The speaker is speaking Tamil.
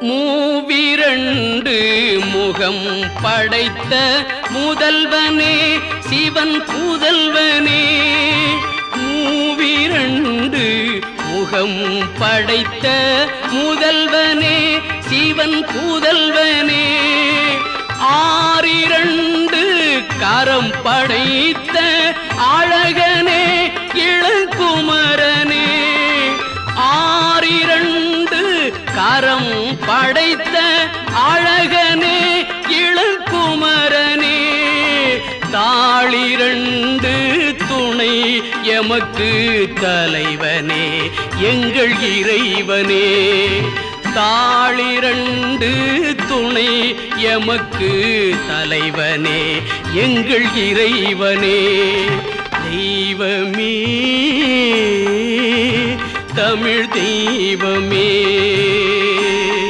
மூவிரண்டு முகம் படைத்த முதல்வனே சிவன் புதல்வனே. மூவிரண்டு முகம் படைத்த முதல்வனே சிவன் புதல்வனே. ஆறிரண்டு கரம் படைத்த அழகனே இளங்குமரனே. ஆறிரண்டு கரம் படைத்த அழகனே இளங்குமரனே. தாளிரண்டு துணை எமக்கு தலைவனே எங்கள் இறைவனே. தாளிரண்டு துணை எமக்கு தலைவனே எங்கள் இறைவனே. தெய்வமே தமிழ் தெய்வமே.